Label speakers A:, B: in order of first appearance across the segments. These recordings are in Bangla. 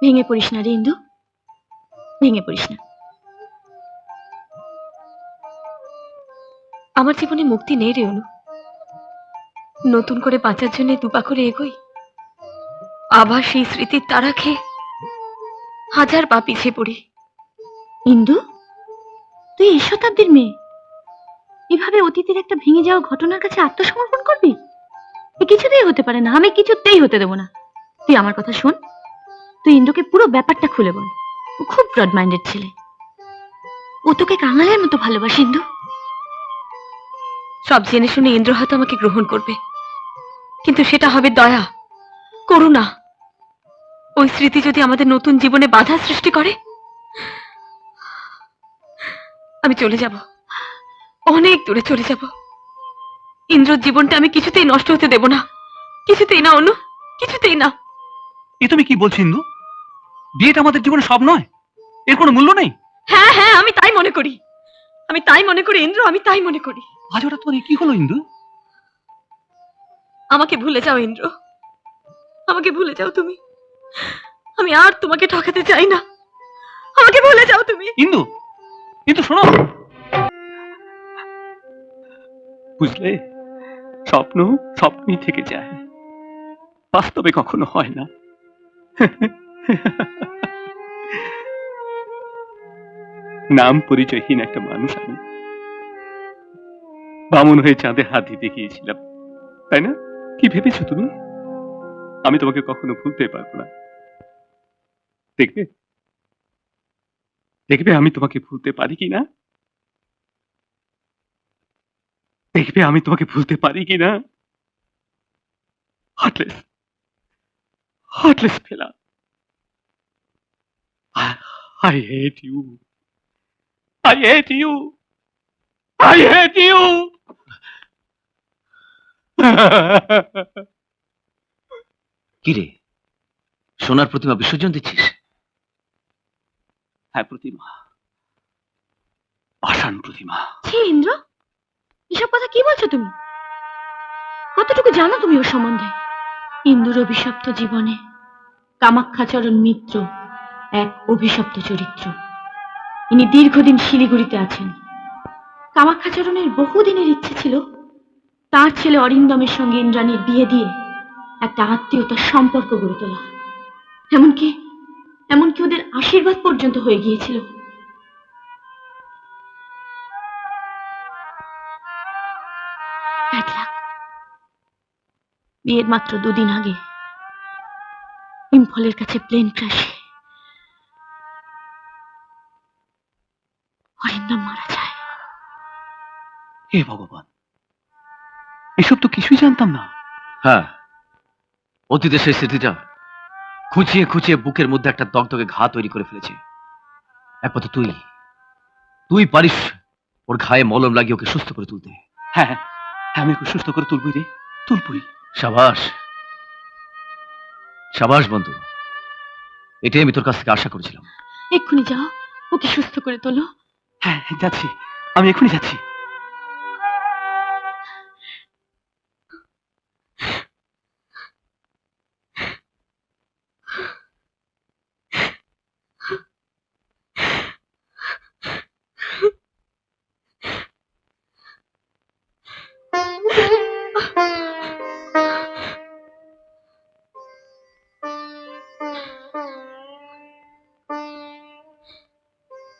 A: ভেঙে পড়িস না রে ইন্দু, ভেঙে পড়িস না। আমার জীবনে মুক্তি নেই রে অনু। নতুন করে বাঁচার জন্য দুপা করে এগোই, আবার সেই স্মৃতির তাড়া খেয়ে হাজার পা পিছিয়ে পড়ি। ইন্দু, তুই এই শতাব্দীর মেয়ে, এভাবে অতীতের একটা ভেঙে যাওয়া ঘটনার কাছে আত্মসমর্পণ করবি? এ কিছুতেই হতে পারে না, আমি কিছুতেই হতে দেবো না। তুই আমার কথা শোন, তুই ইন্দুকে পুরো ব্যাপারটা খুলে বল। ও খুব ব্রড মাইন্ডেড ছেলে, ও তোকে কাঙালের মতো ভালোবাসে ইন্দু। সব জেনে শুনে ইন্দ্র হয়তো আমাকে গ্রহণ করবে, কিন্তু সেটা হবে দয়া, করুণা। ওই স্মৃতি যদি আমাদের নতুন জীবনে বাধা সৃষ্টি করে, আমি চলে যাব, অনেক দূরে চলে যাব। ইন্দ্রর জীবনটা আমি কিছুতেই নষ্ট হতে দেব না, কিছুতেই না অনু, কিছুতেই না।
B: এ তুমি কি বলছো ইন্দু? বিয়েটা আমাদের জীবনে সব নয়, এর কোনো মূল্য নেই?
A: হ্যাঁ হ্যাঁ, আমি তাই মনে করি, আমি তাই মনে করি ইন্দ্র, আমি তাই মনে করি।
B: আজ ওটা তোমার কি হলো ইন্দু?
A: আমাকে ভুলে যাও ইন্দ্র, আমাকে ভুলে যাও তুমি। আমি আর তোমাকে ঠকাতে চাই না, আমাকে ভুলে যাও তুমি।
B: ইন্দু, ইন্দু শোনো, বুঝলে স্বপ্ন স্বপ্নই থেকে যায়, বাস্তবে কখনো হয় না। নাম পরিচয়হীন একটা মানুষ আমি, বামন হয়ে চাঁদে হাত দিতে গিয়েছিলাম, তাই না? কি ভেবেছো তুমি আমি তোমাকে কখনো ভুলতে পারবো না? দেখবে দেখবে আমি তোমাকে ভুলতে পারি কিনা, দেখবে আমি তোমাকে ভুলতে পারি কিনা। হার্টলেস, হার্টলেস ফেলা। I hate you. I hate you. I hate you.
C: কি রে, সোনার প্রতিমা বিসর্জন দিচ্ছিস?
B: হ্যাঁ প্রতিমা, পাষাণ প্রতিমা।
A: ছি ইন্দ্র, এসব কথা কি বলছো তুমি? কতটুকু জানো তুমি ওর সম্বন্ধে? ইন্দুর অভিশপ্ত জীবনে কামাখ্যাচরণ মিত্র এক অভিশপ্ত চরিত্র। ইনি দীর্ঘদিন শিলিগুড়িতে আছেন। কামাখ্যাচরণের বহুদিনের ইচ্ছে ছিল তার ছেলে অরিন্দমের সঙ্গে ইন্দ্রাণীর বিয়ে দিয়ে একটা আত্মীয়তার সম্পর্ক গড়ে তোলা। এমনকি এমনকি ওদের আশীর্বাদ পর্যন্ত হয়ে গিয়েছিল। Bad luck। বিয়ের মাত্র দুদিন আগে ইম্ফলের কাছে প্লেন ক্র্যাশে অরিন্দম মারা যায়।
B: হে ভগবান, এসব তো কিছুই জানতাম না।
C: হ্যাঁ, অতীতের সেই স্মৃতিটা খুঁচিয়ে খুঁচিয়ে বুকের মধ্যে একটা দগদগে ঘা তৈরি করে ফেলেছে। একমাত্র তুই তুই পারিস ওর ঘায়ে মলম লাগিয়ে ওকে সুস্থ করে তুলতে।
B: হ্যাঁ হ্যাঁ, আমি ওকে সুস্থ করে তুলবই রে, তুলবই।
C: সাবাস সাবাস বন্ধু, এটাই আমি তোর কাছ থেকে আশা করেছিলাম।
A: এক্ষুনি যাও, ওকে সুস্থ করে তোলো।
B: হ্যাঁ যাচ্ছি, আমি এখনই যাচ্ছি।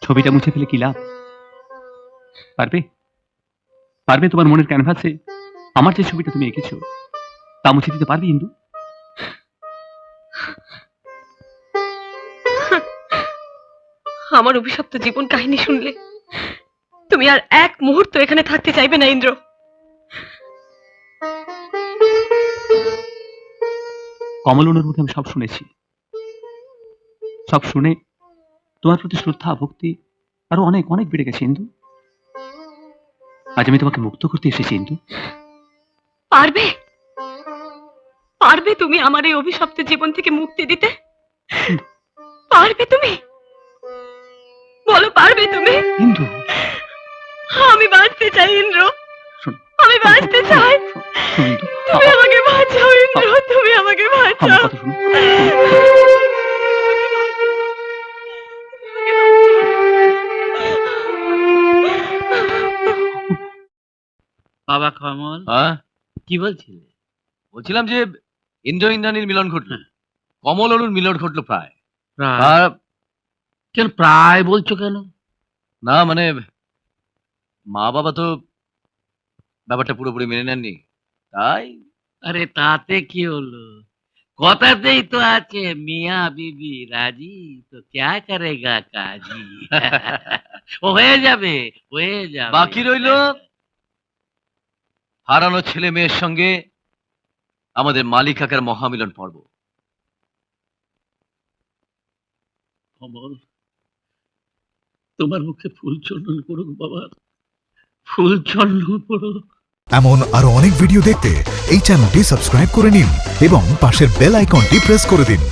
B: ছবিটা মুছে ফেলে কি লাভ? পারবে পারবে তোমার মনের ক্যানভাসে আমার যে ছবিটা তুমি এঁকেছো তা মুছে দিতে পারবে ইন্দু?
A: আমার অভিশপ্ত জীবন কাহিনী শুনলে তুমি আর এক মুহূর্ত এখানে থাকতে চাইবে না ইন্দ্র।
B: কমলনুর মুখে আমি সব শুনেছি, সব শুনে তোমার প্রতি শ্রদ্ধা ভক্তি আরো অনেক অনেক বেড়ে গেছে ইন্দু। আজ আমি তোমাকে মুক্ত করতে এসেছি ইন্দু।
A: পারবে পারবে তুমি আমার এই অভিশপ্ত জীবন থেকে মুক্তি দিতে? পারবে তুমি? বলো পারবে তুমি?
B: ইন্দু,
A: আমি বাঁচতে চাই ইন্দ্র,
B: শোন,
A: আমি বাঁচতে চাই।
B: শোন ইন্দু,
A: তুমি আমাকে বাঁচাও ইন্দ্র, তুমি আমাকে
B: আমার
A: বাঁচাও।
B: কথা শোনো।
A: তুমি আমাকে
D: বাবা কমল,
C: হ্যাঁ
D: কি বলছিলে?
C: বলছিলাম যে ইন্দ্র ইন্দ্রাণীর মিলন ঘটলো, কমল অনুর মিলন ঘটলো প্রায়।
D: প্রায়?
C: আর
D: কেন প্রায় বলছো কেন?
C: না মানে মা বাবা তো ব্যাপারটা পুরোপুরি মেনে নেননি, তাই
D: আরে তাতে কি হলো? কথাতেই তো আছে মিয়া বিবি রাজি তো ক্যা করেগা কাজী। ও হয়ে যাবে, হয়ে যাবে।
C: বাকি রইলো হারানো ছেলে মেয়ের সঙ্গে আমাদের মালিক কাকার মহামিলন পর্ব।
D: কমল, তোমার মুখে ফুল চন্দন পড়ুক বাবা, ফুল চন্দন পড়ুক।
E: এমন আরো অনেক ভিডিও দেখতে এই চ্যানেলটি সাবস্ক্রাইব করে নিন এবং পাশের বেল আইকনটি প্রেস করে দিন।